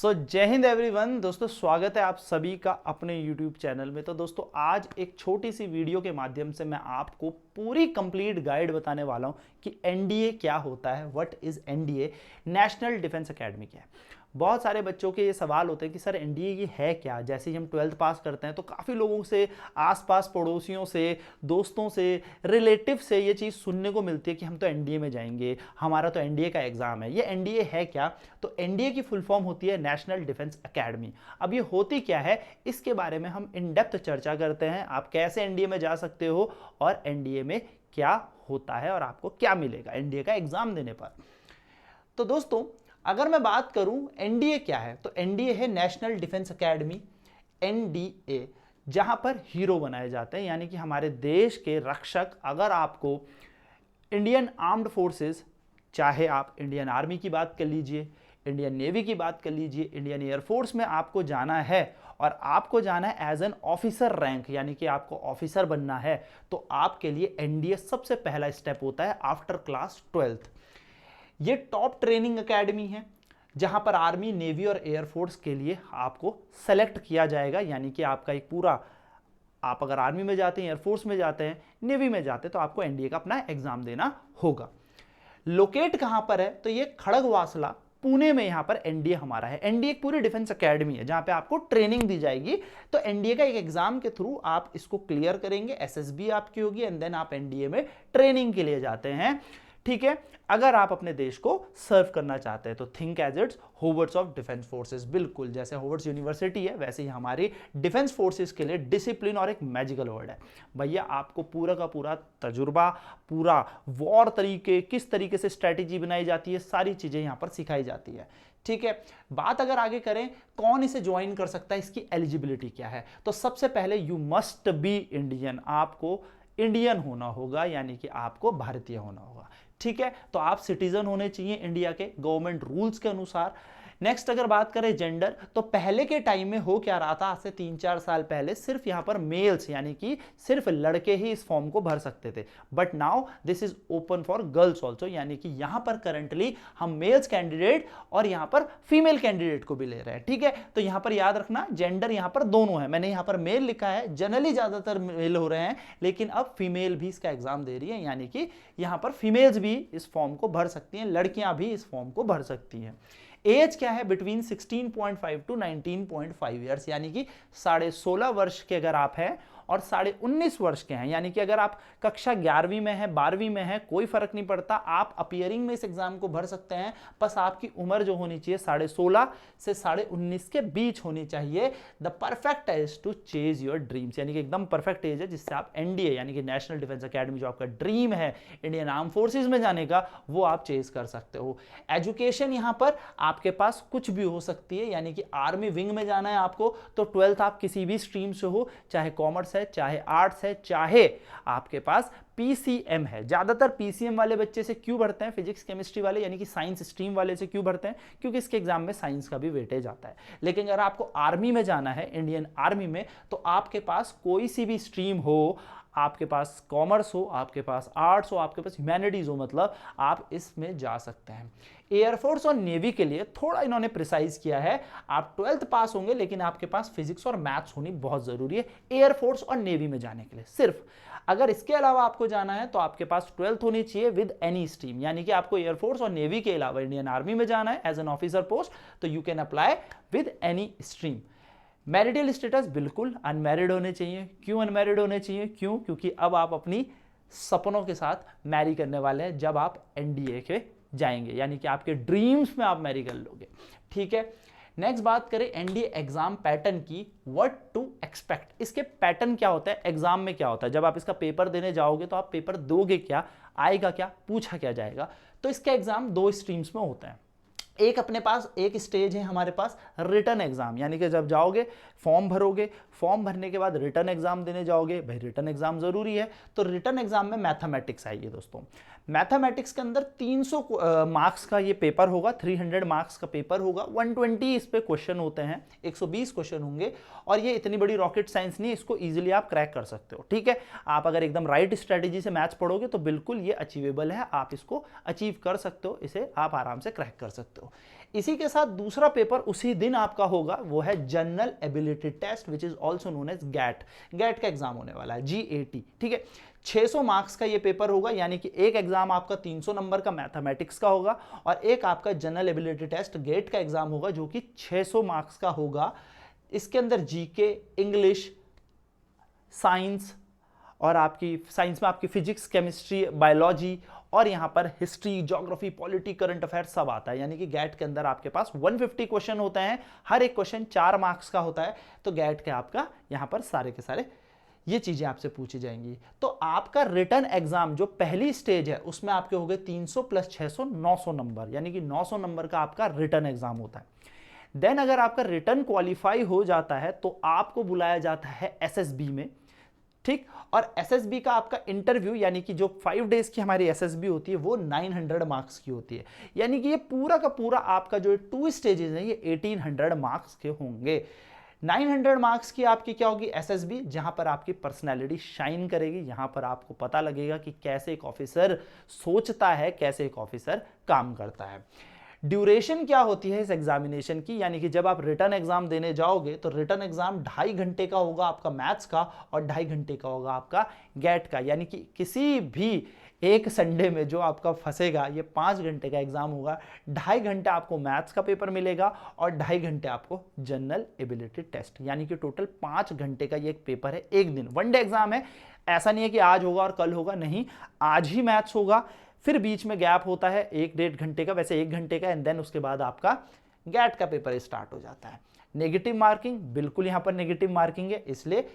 जय हिंद एवरीवन। दोस्तों स्वागत है आप सभी का अपने YouTube चैनल में। तो दोस्तों आज एक छोटी सी वीडियो के माध्यम से मैं आपको पूरी कंप्लीट गाइड बताने वाला हूं कि एनडीए क्या होता है, what is NDA, national defence academy क्या है। बहुत सारे बच्चों के ये सवाल होते हैं कि सर एनडीए ये है क्या। जैसे ही हम 12th पास करते हैं तो काफ़ी लोगों से, आसपास पड़ोसियों से, दोस्तों से, रिलेटिव से ये चीज़ सुनने को मिलती है कि हम तो एनडीए में जाएंगे, हमारा तो एनडीए का एग्ज़ाम है। ये एनडीए है क्या? तो एनडीए की फुल फॉर्म होती है नेशनल डिफेंस एकेडमी। अब ये होती क्या है, इसके बारे में हम इन डेप्थ चर्चा करते हैं। आप कैसे एनडीए में जा सकते हो और एनडीए में क्या होता है और आपको क्या मिलेगा एनडीए का एग्ज़ाम देने पर। तो दोस्तों अगर मैं बात करूं एनडीए क्या है, तो एनडीए है नेशनल डिफेंस एकेडमी, एनडीए, जहां पर हीरो बनाए जाते हैं, यानी कि हमारे देश के रक्षक। अगर आपको इंडियन आर्म्ड फोर्सेस, चाहे आप इंडियन आर्मी की बात कर लीजिए, इंडियन नेवी की बात कर लीजिए, इंडियन एयरफोर्स में आपको जाना है और आपको जाना है एज एन ऑफिसर रैंक, यानी कि आपको ऑफिसर बनना है, तो आपके लिए एनडीए सबसे पहला स्टेप होता है आफ्टर क्लास 12th। ये टॉप ट्रेनिंग एकेडमी है जहां पर आर्मी, नेवी और एयरफोर्स के लिए आपको सेलेक्ट किया जाएगा। यानी कि आपका एक पूरा, आप अगर आर्मी में जाते हैं, एयरफोर्स में जाते हैं, नेवी में जाते हैं, तो आपको एनडीए का अपना एग्जाम देना होगा। लोकेट कहां पर है, तो ये खड़गवासला, पुणे में यहां पर एनडीए हमारा है। एनडीए एक पूरी डिफेंस एकेडमी है जहां पे आपको ट्रेनिंग दी जाएगी। तो एनडीए का एक एग्जाम के थ्रू आप इसको क्लियर करेंगे, एसएसबी आपकी होगी, एंड देन आप एनडीए में ट्रेनिंग के लिए जाते हैं। ठीक है, अगर आप अपने देश को सर्व करना चाहते हैं तो think as it's howards of defence forces. बिल्कुल जैसे होवर्ड्स यूनिवर्सिटी है वैसे ही हमारी डिफेंस फोर्सेस के लिए डिसिप्लिन और एक मैजिकल वर्ड है। भैया आपको पूरा का पूरा तजुर्बा, पूरा वॉर तरीके, किस तरीके से स्ट्रैटेजी बनाई जाती है, सारी चीजें यहां पर सिखाई जाती है। ठीक है, बात अगर आगे करें कौन इसे ज्वाइन कर सकता है, इसकी एलिजिबिलिटी क्या है, तो सबसे पहले यू मस्ट बी इंडियन। आपको इंडियन होना होगा, यानी कि आपको भारतीय होना होगा। ठीक है, तो आप सिटीजन होने चाहिए इंडिया के गवर्नमेंट रूल्स के अनुसार। नेक्स्ट अगर बात करें जेंडर, तो पहले के टाइम में हो क्या रहा था, आज से 3-4 साल पहले सिर्फ यहां पर मेल्स, यानी कि सिर्फ लड़के ही इस फॉर्म को भर सकते थे। But now this is open for girls also, यानी कि यहां पर करंटली हम मेल्स कैंडिडेट और यहां पर फीमेल कैंडिडेट को भी ले रहे हैं। ठीक है, तो यहां पर याद रखना जेंडर यहां पर दोनों है। मैंने यहां पर मेल लिखा है, जनरली ज्यादातर मेल हो रहे हैं, लेकिन अब फीमेल भी इसका एग्जाम दे रही है, यानी कि यहां पर फीमेल्स भी इस फॉर्म को भर सकती हैं, लड़कियां भी इस फॉर्म को भर सकती हैं। एज क्या है, बिटवीन 16.5 टू 19.5 ईयर्स, यानी कि 16.5 वर्ष के अगर आप हैं और 19.5 वर्ष के हैं, यानी कि अगर आप कक्षा 11वीं में है, 12वीं में है, कोई फर्क नहीं पड़ता, आप अपीयरिंग में इस एग्जाम को भर सकते हैं। बस आपकी उम्र जो होनी चाहिए 16.5 से 19.5 के बीच होनी चाहिए। The perfect age to chase your dreams, यानी कि एकदम परफेक्ट एज है जिससे आप एनडीए यानी कि नेशनल डिफेंस एकेडमी, जो आपका ड्रीम है इंडियन आर्म फोर्सेज में जाने का, वो आप चेज कर सकते हो। एजुकेशन यहां पर आपके पास कुछ भी हो सकती है, यानी कि आर्मी विंग में जाना है आपको तो 12th आप किसी भी स्ट्रीम से हो, चाहे कॉमर्स है, चाहे आर्ट्स है, चाहे आपके पास पीसीएम है। ज्यादातर पीसीएम वाले बच्चे से क्यों भरते हैं, फिजिक्स केमिस्ट्री वाले, यानी कि साइंस स्ट्रीम वाले से क्यों भरते हैं, क्योंकि इसके एग्जाम में साइंस का भी वेटेज आता है। लेकिन अगर आपको आर्मी में जाना है, इंडियन आर्मी में, तो आपके पास कोई सी भी स्ट्रीम हो, आपके पास कॉमर्स हो, आपके पास आर्ट्स हो, आपके पास ह्यूमैनिटीज हो, मतलब आप इसमें जा सकते हैं। एयरफोर्स और नेवी के लिए थोड़ा इन्होंने प्रिसाइज किया है, आप 12th पास होंगे लेकिन आपके पास फिजिक्स और मैथ्स होनी बहुत जरूरी है एयरफोर्स और नेवी में जाने के लिए सिर्फ। अगर इसके अलावा आपको जाना है तो आपके पास 12th होनी चाहिए विद एनी स्ट्रीम, यानी कि आपको एयरफोर्स और नेवी के अलावा इंडियन आर्मी में जाना है एज एन ऑफिसर पोस्ट, तो you can apply with any stream. Marital status बिल्कुल अनमैरिड होने चाहिए। क्यों अनमैरिड होने चाहिए, क्यों, क्योंकि अब आप अपनी सपनों के साथ मैरी करने वाले हैं जब आप एनडीए के जाएंगे, यानी कि आपके ड्रीम्स में आप मैरी कर लोगे। ठीक है, नेक्स्ट बात करें एनडीए एग्जाम पैटर्न की, व्हाट टू एक्सपेक्ट। इसके पैटर्न क्या होता है, एग्जाम में क्या होता है, जब आप इसका पेपर देने जाओगे तो आप पेपर दोगे क्या, आएगा क्या, पूछा क्या जाएगा। तो इसका एग्जाम 2 स्ट्रीम्स में होता है। एक अपने पास एक स्टेज है हमारे पास रिटन एग्जाम, यानी कि जब जाओगे फॉर्म भरोगे, फॉर्म भरने के बाद रिटन एग्जाम देने जाओगे। भाई रिटन एग्जाम जरूरी है, तो रिटन एग्जाम में मैथमेटिक्स आइए दोस्तों। मैथमेटिक्स के अंदर 300 मार्क्स का ये पेपर होगा, 300 मार्क्स का पेपर होगा, 120 इस पे क्वेश्चन होते हैं, 120 क्वेश्चन होंगे। और ये इतनी बड़ी रॉकेट साइंस नहीं है, इसको इजीली आप क्रैक कर सकते हो। ठीक है, आप अगर एकदम राइट स्ट्रेटेजी से मैथ्स पढ़ोगे तो बिल्कुल ये अचीवेबल है, आप इसको अचीव कर सकते हो, इसे आप आराम से क्रैक कर सकते हो। इसी के साथ दूसरा पेपर उसी दिन आपका होगा, वो है general ability test which is also known as GAT. GAT का एग्जाम होने वाला है, GAT। ठीक है, 600 मार्क्स का ये पेपर होगा, यानी कि एक एग्जाम आपका 300 नंबर का मैथमेटिक्स का होगा और एक आपका जनरल एबिलिटी टेस्ट गेट का एग्जाम होगा जो कि 600 मार्क्स का होगा। इसके अंदर जीके, इंग्लिश, साइंस और आपकी साइंस में आपकी फिजिक्स, केमिस्ट्री, बायोलॉजी और यहां पर history, geography, polity, current affair सब आता है। यानी कि गैट के अंदर आपके पास 150 क्वेश्चन होते हैं, हर एक क्वेश्चन 4 मार्क्स का होता है। तो गैट के आपका यहां पर सारे के सारे ये चीजें आपसे पूछी जाएंगी। तो आपका रिटन एग्जाम जो पहली स्टेज है उसमें आपके हो गए 300 प्लस 600 900 नंबर, यानी कि 900 नंबर का आपका रिटन एग्जाम होता है। देन अगर आपका रिटन क्वालिफाई हो जाता है तो आपको बुलाया जाता है SSB में। ठीक, और SSB का आपका इंटरव्यू, यानी कि जो 5 डेज की हमारी SSB होती है वो 900 मार्क्स की होती है। यानी कि ये पूरा का पूरा आपका जो 2 स्टेजेस है ये 1800 मार्क्स के होंगे। 900 मार्क्स की आपकी क्या होगी SSB, जहां पर आपकी पर्सनैलिटी शाइन करेगी, यहां पर आपको पता लगेगा कि कैसे एक ऑफिसर सोचता है, कैसे एक ऑफिसर काम करता है। ड्यूरेशन क्या होती है इस एग्जामिनेशन की, यानी कि जब आप रिटर्न एग्जाम देने जाओगे तो रिटर्न एग्जाम 2.5 घंटे का होगा आपका मैथ्स का और 2.5 घंटे का होगा आपका गैट का। यानी कि किसी भी एक संडे में जो आपका फंसेगा, ये 5 घंटे का एग्जाम होगा। 2.5 घंटे आपको मैथ्स का पेपर मिलेगा और 2.5 घंटे आपको जनरल एबिलिटी टेस्ट, यानी कि टोटल 5 घंटे का ये एक पेपर है, एक दिन 1 डे एग्जाम है। ऐसा नहीं है कि आज होगा और कल होगा, नहीं, आज ही मैथ्स होगा, फिर बीच में गैप होता है 1-1.5 घंटे का, वैसे 1 घंटे का, एंड देन उसके बाद आपका गैट का पेपर स्टार्ट हो जाता है। नेगेटिव मार्किंग, बिल्कुल यहां पर नेगेटिव मार्किंग है, इसलिए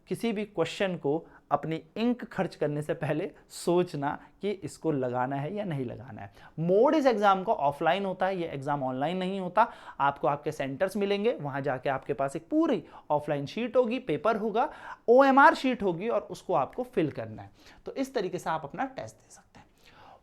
किसी भी क्वेश्चन को अपनी इंक खर्च करने से पहले सोचना कि इसको लगाना है या नहीं लगाना है। मोड इस एग्जाम का ऑफलाइन होता है, ये एग्जाम ऑनलाइन नहीं होता। आपको आपके सेंटर्स मिलेंगे, वहां जाके आपके पास एक पूरी ऑफलाइन शीट होगी, पेपर होगा, OMR शीट होगी और उसको आपको फिल करना है। तो इस तरीके से आप अपना टेस्ट दे सकते हैं।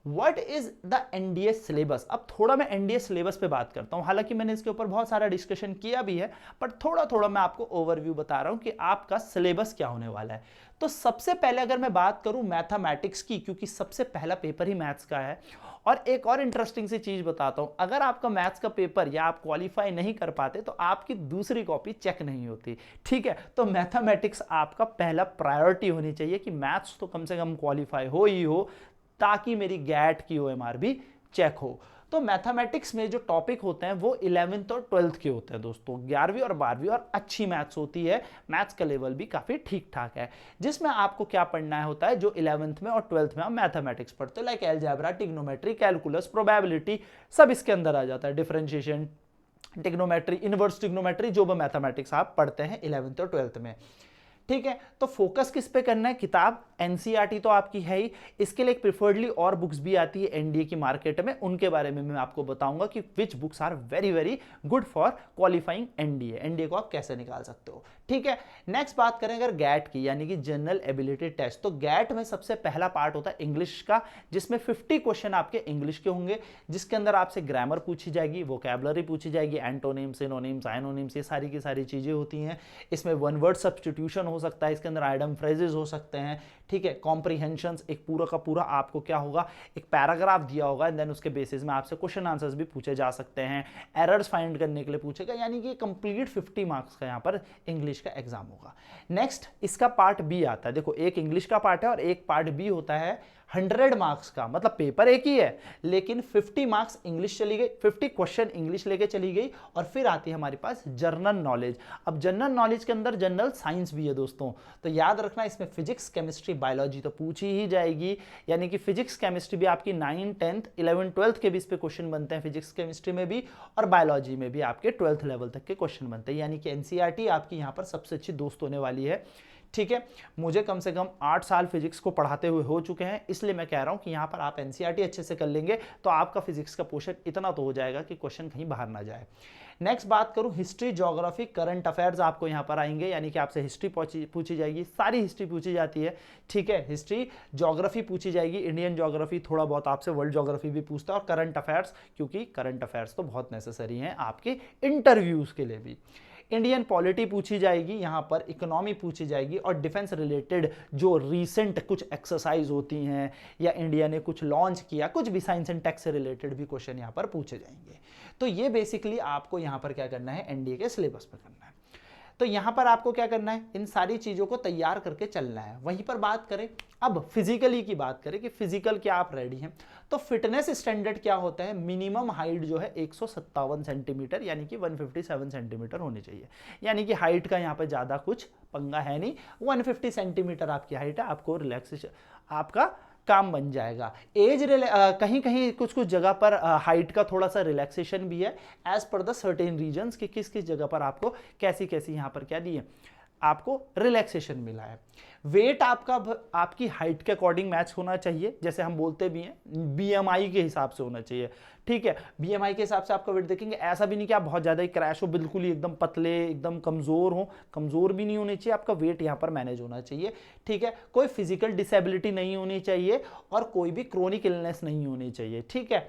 What is the NDA syllabus? अब थोड़ा मैं NDA सिलेबस पे बात करता हूं, हालांकि मैंने इसके ऊपर बहुत सारा डिस्कशन किया भी है, पर थोड़ा थोड़ा मैं आपको ओवरव्यू बता रहा हूं कि आपका सिलेबस क्या होने वाला है। तो सबसे पहले अगर मैं बात करूं मैथमेटिक्स की, क्योंकि सबसे पहला पेपर ही मैथ्स का है, और एक और इंटरेस्टिंग सी चीज बताता हूं, अगर आपका मैथ्स का पेपर या आप क्वालिफाई नहीं कर पाते तो आपकी दूसरी कॉपी चेक नहीं होती। ठीक है, तो मैथमेटिक्स आपका पहला प्रायोरिटी होनी चाहिए कि मैथ्स तो कम से कम क्वालिफाई हो ही हो, ताकि मेरी गैट की OMR भी चेक हो। तो मैथमेटिक्स में जो टॉपिक होते हैं वो 11th और 12th के होते हैं दोस्तों, 11वीं और 12वीं, और अच्छी मैथ्स होती है, मैथ्स का लेवल भी काफी ठीक ठाक है। जिसमें आपको क्या पढ़ना है होता है, जो 11th में और 12th में आप मैथमेटिक्स पढ़ते हो, like algebra, trigonometry, calculus, probability, सब इसके अंदर आ जाता है, डिफरेंशिएशन, ट्रिग्नोमेट्री, इनवर्स ट्रिग्नोमेट्री, जो भी मैथमेटिक्स आप पढ़ते हैं 11th और 12th में। ठीक है, तो फोकस किस पे करना है, किताब NCERT तो आपकी है ही, इसके लिए प्रिफर्डली और बुक्स भी आती है NDA की मार्केट में, उनके बारे में मैं आपको बताऊंगा कि which books are very very good for qualifying NDA को आप कैसे निकाल सकते हो। ठीक है, नेक्स्ट बात करें अगर गैट की, यानी कि जनरल एबिलिटी टेस्ट, तो गैट में सबसे पहला पार्ट होता है इंग्लिश का, जिसमें 50 क्वेश्चन आपके इंग्लिश के होंगे, जिसके अंदर आपसे ग्रामर पूछी जाएगी, वोकैबुलरी पूछी जाएगी, एंटोनिम्स, सिनोनिम्स, साइनोनिम्स, ये सारी की सारी चीजें होती हैं। इसमें वन वर्ड सब्स्टिट्यूशन हो सकता है, इसके अंदर आइडम फ्रेजेस हो सकते हैं। ठीक है, कॉम्प्रिहेंशंस, एक पूरा का पूरा आपको क्या होगा, एक पैराग्राफ दिया होगा, एंड देन उसके बेसिस में आपसे क्वेश्चन आंसर्स भी पूछे जा सकते हैं, एरर्स फाइंड करने के लिए पूछेगा, यानी कि कंप्लीट 50 मार्क्स का यहाँ पर इंग्लिश का एग्जाम होगा। नेक्स्ट इसका पार्ट बी आता है, देखो एक इंग्लिश का पार्ट है और एक पार्ट बी होता है 100 मार्क्स का, मतलब पेपर एक ही है लेकिन 50 मार्क्स इंग्लिश चली गई, 50 क्वेश्चन इंग्लिश लेके चली गई, और फिर आती है हमारे पास जनरल नॉलेज। अब जनरल नॉलेज के अंदर जनरल साइंस भी है दोस्तों, तो याद रखना इसमें फिजिक्स, केमिस्ट्री, बायोलॉजी तो पूछी ही जाएगी, यानी कि फिजिक्स केमिस्ट्री भी आपकी 9, 10th, 11, 12th के बीच पे क्वेश्चन बनते हैं फिजिक्स केमिस्ट्री में भी, और बायोलॉजी में भी आपके 12th लेवल तक के क्वेश्चन बनते हैं, यानी कि NCERT आपकी यहाँ पर सबसे अच्छी दोस्त होने वाली है। ठीक है, मुझे कम से कम 8 साल फिजिक्स को पढ़ाते हुए हो चुके हैं, इसलिए मैं कह रहा हूं कि यहां पर आप एनसीईआरटी अच्छे से कर लेंगे तो आपका फिजिक्स का पोर्शन इतना तो हो जाएगा कि क्वेश्चन कहीं बाहर ना जाए। नेक्स्ट बात करूं, हिस्ट्री, ज्योग्राफी, करंट अफेयर्स आपको यहां पर आएंगे, यानी कि आपसे हिस्ट्री पूछी जाएगी, सारी हिस्ट्री पूछी जाती है, ठीक है। हिस्ट्री, ज्योग्राफी पूछी जाएगी, इंडियन ज्योग्राफी, थोड़ा बहुत आपसे वर्ल्ड ज्योग्राफी भी पूछता है, और करंट अफेयर्स, क्योंकि करंट अफेयर्स तो बहुत नेसेसरी हैं आपके इंटरव्यूज के लिए भी। इंडियन पॉलिटी पूछी जाएगी, यहां पर इकोनॉमी पूछी जाएगी, और डिफेंस रिलेटेड जो रीसेंट कुछ एक्सरसाइज होती हैं या इंडिया ने कुछ लॉन्च किया, कुछ भी साइंस एंड टेक से रिलेटेड भी क्वेश्चन यहां पर पूछे जाएंगे। तो ये बेसिकली आपको यहां पर क्या करना है, एनडीए के सिलेबस में करना है। तो यहां पर आपको क्या करना है, इन सारी चीजों को तैयार करके चलना है। वहीं पर बात करें, अब फिजिकली की बात करें कि फिजिकल क्या आप रेडी हैं, तो फिटनेस स्टैंडर्ड क्या होता है, मिनिमम हाइट जो है 157 सेंटीमीटर यानी कि 157 सेंटीमीटर होनी चाहिए, यानी कि हाइट का यहाँ पे ज़्यादा कुछ पंगा है नहीं, 150 सेंटीमीटर आपकी हाइट है, आपको रिलैक्सेशन आपका काम बन जाएगा। एज कहीं कहीं कुछ कुछ जगह पर हाइट का थोड़ा सा रिलैक्सेशन भी है, as per the certain regions, कि किस किस जगह पर आपको कैसी कैसी यहाँ पर क्या दी है, आपको रिलैक्सेशन मिला है। वेट आपका आपकी हाइट के अकॉर्डिंग मैच होना चाहिए, जैसे हम बोलते भी हैं बीएमआई के हिसाब से होना चाहिए, ठीक है। बीएमआई के हिसाब से आपका वेट देखेंगे, ऐसा भी नहीं कि आप बहुत ज़्यादा ही क्रैश हो, बिल्कुल ही एकदम पतले, एकदम कमज़ोर हो, कमज़ोर भी नहीं होनी चाहिए, आपका वेट यहाँ पर मैनेज होना चाहिए, ठीक है। कोई फिजिकल डिसेबिलिटी नहीं होनी चाहिए और कोई भी क्रोनिक इलनेस नहीं होनी चाहिए, ठीक है।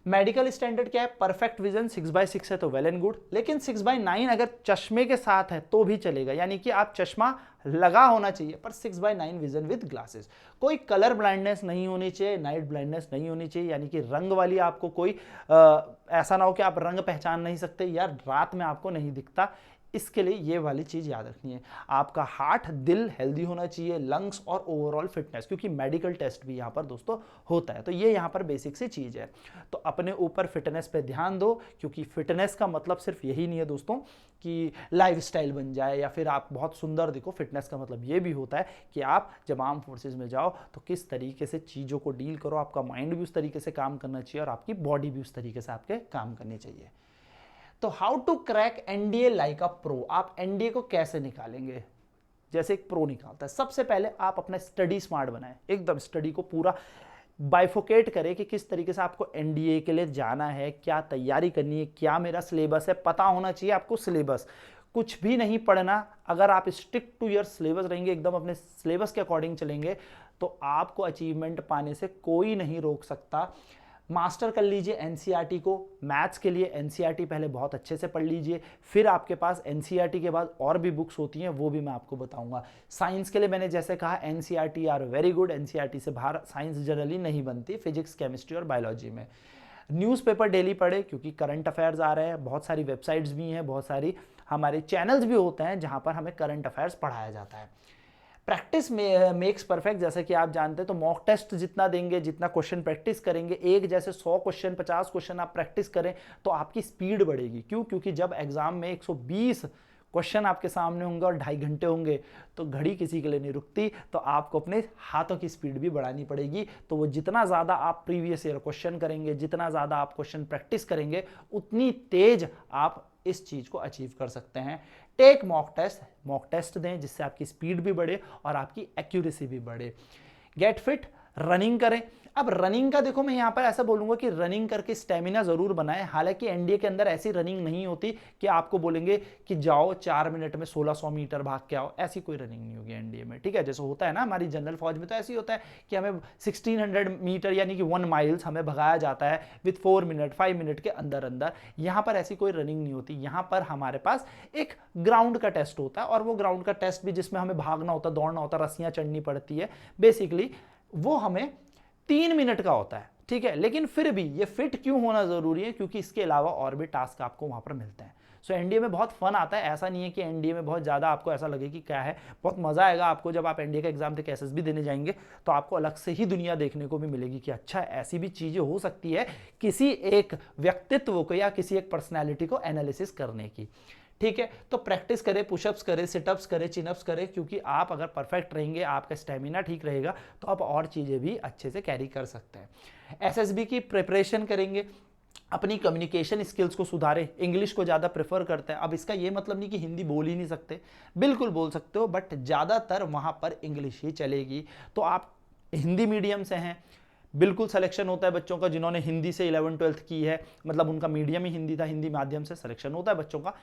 मेडिकल स्टैंडर्ड क्या है, परफेक्ट विजन, 6/6 है तो वेल एंड गुड, लेकिन 6/9 अगर चश्मे के साथ है तो भी चलेगा, यानी कि आप चश्मा लगा होना चाहिए पर 6/9 विजन विद ग्लासेस। कोई कलर ब्लाइंडनेस नहीं होनी चाहिए, नाइट ब्लाइंडनेस नहीं होनी चाहिए, यानी कि रंग वाली आपको कोई ऐसा ना हो कि आप रंग पहचान नहीं सकते, यार रात में आपको नहीं दिखता, इसके लिए ये वाली चीज याद रखनी है। आपका हार्ट, दिल हेल्दी होना चाहिए, लंग्स और ओवरऑल फिटनेस, क्योंकि मेडिकल टेस्ट भी यहाँ पर दोस्तों होता है, तो ये यहाँ पर बेसिक सी चीज है। तो अपने ऊपर फिटनेस पे ध्यान दो, क्योंकि फिटनेस का मतलब सिर्फ यही नहीं है दोस्तों कि लाइफस्टाइल बन जाए या फिर आप बहुत सुंदर दिखो। फिटनेस का मतलब ये भी होता है कि आप जब आर्म फोर्सेज में जाओ तो किस तरीके से चीज़ों को डील करो, आपका माइंड भी उस तरीके से काम करना चाहिए और आपकी बॉडी भी उस तरीके से आपके काम करनी चाहिए। तो how to crack NDA like a pro, आप एनडीए को कैसे निकालेंगे जैसे एक प्रो निकालता है। सबसे पहले आप अपना स्टडी स्मार्ट बनाएं, एकदम स्टडी को पूरा बाइफोकेट करें कि किस तरीके से आपको एनडीए के लिए जाना है, क्या तैयारी करनी है, क्या मेरा सिलेबस है, पता होना चाहिए आपको सिलेबस, कुछ भी नहीं पढ़ना। अगर आप स्टिक टू योर सिलेबस रहेंगे, एकदम अपने सिलेबस के अकॉर्डिंग चलेंगे, तो आपको अचीवमेंट पाने से कोई नहीं रोक सकता। मास्टर कर लीजिए एनसीईआरटी को, मैथ्स के लिए एनसीईआरटी पहले बहुत अच्छे से पढ़ लीजिए, फिर आपके पास एनसीईआरटी के बाद और भी बुक्स होती हैं, वो भी मैं आपको बताऊंगा। साइंस के लिए मैंने जैसे कहा NCERT are very good, NCERT से बाहर साइंस जनरली नहीं बनती, फिजिक्स, केमिस्ट्री और बायोलॉजी में। न्यूज़पेपर डेली पढ़े, क्योंकि करंट अफेयर्स आ रहे हैं, बहुत सारी वेबसाइट्स भी हैं, बहुत सारी हमारे चैनल्स भी होते हैं जहाँ पर हमें करंट अफेयर्स पढ़ाया जाता है। प्रैक्टिस मेक्स परफेक्ट, जैसे कि आप जानते हैं, तो मॉक टेस्ट जितना देंगे, जितना क्वेश्चन प्रैक्टिस करेंगे, एक जैसे 100 क्वेश्चन 50 क्वेश्चन आप प्रैक्टिस करें तो आपकी स्पीड बढ़ेगी। क्यों? क्योंकि जब एग्जाम में 120 क्वेश्चन आपके सामने होंगे और 2.5 घंटे होंगे तो घड़ी किसी के लिए नहीं रुकती, तो आपको अपने हाथों की स्पीड भी बढ़ानी पड़ेगी। तो वो जितना ज़्यादा आप प्रीवियस ईयर क्वेश्चन करेंगे, जितना ज़्यादा आप क्वेश्चन प्रैक्टिस करेंगे, उतनी तेज आप इस चीज़ को अचीव कर सकते हैं। टेक मॉक टेस्ट दें जिससे आपकी स्पीड भी बढ़े और आपकी एक्यूरेसी भी बढ़े। गेट फिट, रनिंग करें। अब रनिंग का देखो, मैं यहाँ पर ऐसा बोलूंगा कि रनिंग करके स्टेमिना जरूर बनाएं। हालांकि एनडीए के अंदर ऐसी रनिंग नहीं होती कि आपको बोलेंगे कि जाओ 4 मिनट में 1600 मीटर भाग के आओ, ऐसी कोई रनिंग नहीं होगी एनडीए में, ठीक है। जैसे होता है ना हमारी जनरल फौज में, तो ऐसी होता है कि हमें 1600 मीटर यानी कि 1 माइल्स हमें भगाया जाता है विद 4 मिनट 5 मिनट के अंदर अंदर। यहाँ पर ऐसी कोई रनिंग नहीं होती। यहाँ पर हमारे पास एक ग्राउंड का टेस्ट होता है, और वो ग्राउंड का टेस्ट भी जिसमें हमें भागना होता है, दौड़ना होता है, रस्सियाँ चढ़नी पड़ती है, बेसिकली वो हमें 3 मिनट का होता है, ठीक है। लेकिन फिर भी ये फिट क्यों होना जरूरी है? क्योंकि इसके अलावा और भी टास्क आपको वहां पर मिलते हैं। सो एनडीए में बहुत फन आता है। ऐसा नहीं है कि एनडीए में बहुत ज़्यादा आपको ऐसा लगे कि क्या है, बहुत मज़ा आएगा आपको। जब आप एनडीए का एग्जाम देके एसएसबी देने जाएंगे तो आपको अलग से ही दुनिया देखने को भी मिलेगी कि अच्छा ऐसी भी चीज़ें हो सकती है किसी एक व्यक्तित्व को या किसी एक पर्सनैलिटी को एनालिसिस करने की, ठीक है। तो प्रैक्टिस करें, पुशअप्स करें, सिटअप्स करें, चिनअप्स करें, क्योंकि आप अगर परफेक्ट रहेंगे, आपका स्टेमिना ठीक रहेगा, तो आप और चीज़ें भी अच्छे से कैरी कर सकते हैं। एसएसबी की प्रिपरेशन करेंगे, अपनी कम्युनिकेशन स्किल्स को सुधारें, इंग्लिश को ज़्यादा प्रेफर करते हैं। अब इसका ये मतलब नहीं कि हिंदी बोल ही नहीं सकते, बिल्कुल बोल सकते हो, बट ज़्यादातर वहाँ पर इंग्लिश ही चलेगी। तो आप हिंदी मीडियम से हैं, बिल्कुल सिलेक्शन होता है बच्चों का जिन्होंने हिंदी से 11वीं-12वीं की है, मतलब उनका मीडियम ही हिंदी था, हिंदी माध्यम से सिलेक्शन होता है बच्चों का।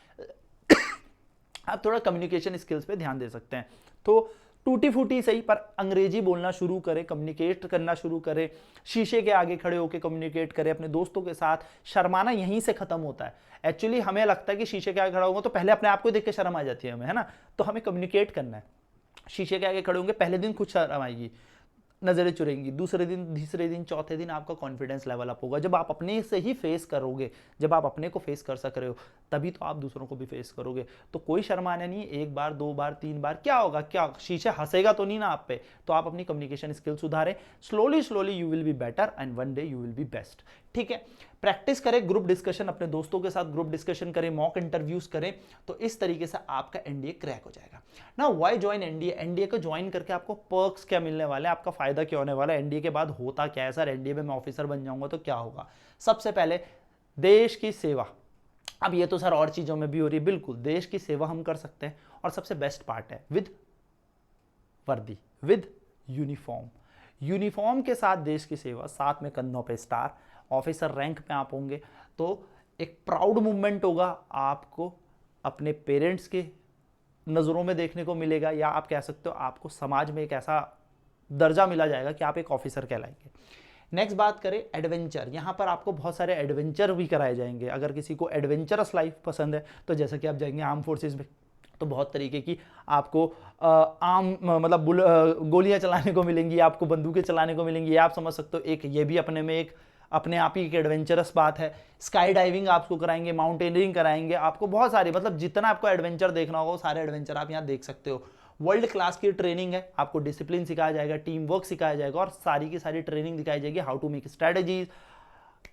आप थोड़ा कम्युनिकेशन स्किल्स पे ध्यान दे सकते हैं। तो टूटी फूटी सही पर अंग्रेजी बोलना शुरू करें, कम्युनिकेट करना शुरू करें, शीशे के आगे खड़े होकर कम्युनिकेट करें अपने दोस्तों के साथ। शर्माना यहीं से खत्म होता है। एक्चुअली हमें लगता है कि शीशे के आगे खड़ा होगा तो पहले अपने आप को देख के शर्म आ जाती है हमें, है ना। तो हमें कम्युनिकेट करना है। शीशे के आगे खड़े होंगे, पहले दिन कुछ शर्म आएगी, नजरें चुरेंगी, दूसरे दिन, तीसरे दिन, चौथे दिन आपका कॉन्फिडेंस लेवल अप होगा। जब आप अपने से ही फेस करोगे, जब आप अपने को फेस कर सक रहे हो, तभी तो आप दूसरों को भी फेस करोगे। तो कोई शर्माना नहीं, एक बार, दो बार, तीन बार, क्या होगा, क्या शीशे हंसेगा तो नहीं ना आप पे। तो आप अपनी कम्युनिकेशन स्किल सुधारें, slowly slowly you will be better and one day you will be best. ठीक है, प्रैक्टिस करें, ग्रुप डिस्कशन, अपने दोस्तों के साथ ग्रुप डिस्कशन करें, मॉक इंटरव्यूज करें, तो इस तरीके से आपका एनडीए क्रैक हो जाएगा ना। Why join NDA? एनडीए को ज्वाइन करके आपको पर्क्स क्या मिलने वाले हैं, आपका फायदा क्या होने वाला है, एनडीए के बाद होता क्या है। सर एनडीए में मैं ऑफिसर बन जाऊंगा तो क्या होगा? सबसे पहले देश की सेवा। अब ये तो सर और चीजों में भी हो रही है, बिल्कुल देश की सेवा हम कर सकते हैं। और सबसे बेस्ट पार्ट है विद वर्दी, विद यूनिफॉर्म। यूनिफॉर्म के साथ देश की सेवा, साथ में कंधों पे स्टार, ऑफिसर रैंक पे आप होंगे, तो एक प्राउड मूवमेंट होगा। आपको अपने पेरेंट्स के नज़रों में देखने को मिलेगा, या आप कह सकते हो आपको समाज में एक ऐसा दर्जा मिला जाएगा कि आप एक ऑफिसर कहलाएंगे। नेक्स्ट बात करें एडवेंचर। यहाँ पर आपको बहुत सारे एडवेंचर भी कराए जाएंगे। अगर किसी को एडवेंचरस लाइफ पसंद है तो जैसे कि आप जाएंगे आर्म फोर्सेज में, तो बहुत तरीके की आपको मतलब गोलियां चलाने को मिलेंगी, आपको बंदूकें चलाने को मिलेंगी। आप समझ सकते हो, एक ये भी अपने में एक अपने आप ही एक एडवेंचरस बात है। स्काई डाइविंग आपको कराएंगे, माउंटेनियरिंग कराएंगे, आपको बहुत सारी, मतलब जितना आपको एडवेंचर देखना होगा वो सारे एडवेंचर आप यहाँ देख सकते हो। वर्ल्ड क्लास की ट्रेनिंग है, आपको डिसिप्लिन सिखाया जाएगा, टीम वर्क सिखाया जाएगा, और सारी की सारी ट्रेनिंग दिखाई जाएगी। हाउ टू मेक स्ट्रेटजीज,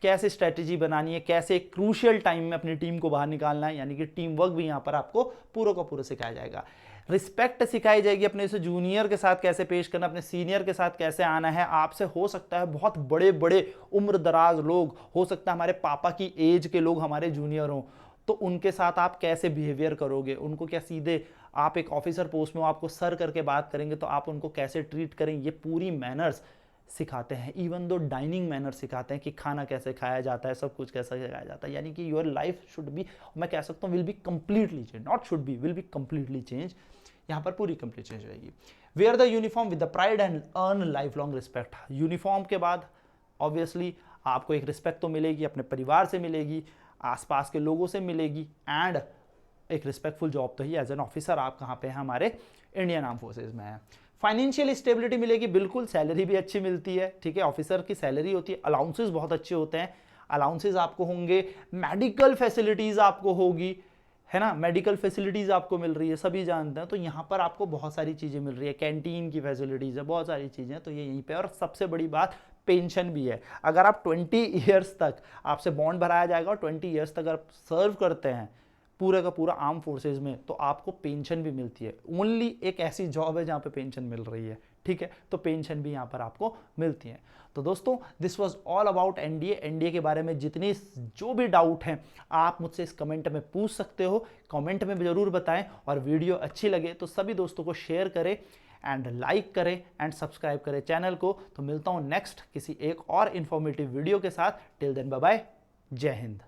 कैसे स्ट्रेटजी बनानी है, कैसे क्रूशियल टाइम में अपनी टीम को बाहर निकालना है, यानी कि टीम वर्क भी यहाँ पर आपको पूरा का पूरा सिखाया जाएगा। रिस्पेक्ट सिखाई जाएगी, अपने से जूनियर के साथ कैसे पेश करना, अपने सीनियर के साथ कैसे आना है। आपसे हो सकता है बहुत बड़े बड़े उम्र दराज लोग, हो सकता है हमारे पापा की एज के लोग हमारे जूनियर हों, तो उनके साथ आप कैसे बिहेवियर करोगे, उनको क्या सीधे आप एक ऑफिसर पोस्ट में आपको सर करके बात करेंगे तो आप उनको कैसे ट्रीट करें, ये पूरी मैनर्स सिखाते हैं। इवन दो डाइनिंग मैनर सिखाते हैं कि खाना कैसे खाया जाता है, सब कुछ कैसे खाया जाता है। यानी कि योर लाइफ शुड बी, मैं कह सकता हूँ will be completely change, not should be, will be completely change. यहाँ पर पूरी कंप्लीट चेंज रहेगी। Where the uniform with the pride and earn lifelong respect. Uniform के बाद ऑब्वियसली आपको एक रिस्पेक्ट तो मिलेगी, अपने परिवार से मिलेगी, आसपास के लोगों से मिलेगी, एंड एक रिस्पेक्टफुल जॉब तो ही एज एन ऑफिसर आप कहाँ पे हैं, हमारे इंडियन आर्म फोर्सेज में है। फाइनेंशियल स्टेबिलिटी मिलेगी, बिल्कुल सैलरी भी अच्छी मिलती है। ठीक है, ऑफिसर की सैलरी होती है, अलाउंसेस बहुत अच्छे होते हैं, अलाउंसेस आपको होंगे, मेडिकल फैसिलिटीज आपको होगी, है ना, मेडिकल फैसिलिटीज आपको मिल रही है, सभी जानते हैं। तो यहाँ पर आपको बहुत सारी चीज़ें मिल रही है, कैंटीन की फैसिलिटीज है, बहुत सारी चीज़ें, तो ये यहीं पे। और सबसे बड़ी बात पेंशन भी है। अगर आप 20 ईयर्स तक आपसे बॉन्ड भराया जाएगा और 20 ईयर्स तक आप सर्व करते हैं पूरे का पूरा आर्म फोर्सेज में, तो आपको पेंशन भी मिलती है। ओनली एक ऐसी जॉब है जहाँ पे पेंशन मिल रही है। ठीक है, तो पेंशन भी यहाँ पर आपको मिलती है। तो दोस्तों this was all about NDA. NDA के बारे में जितनी जो भी डाउट हैं आप मुझसे इस कमेंट में पूछ सकते हो, कमेंट में ज़रूर बताएं। और वीडियो अच्छी लगे तो सभी दोस्तों को शेयर करें एंड लाइक करें एंड सब्सक्राइब करें चैनल को। तो मिलता हूँ नेक्स्ट किसी एक और इन्फॉर्मेटिव वीडियो के साथ। टिल देन बाय बाय, जय हिंद।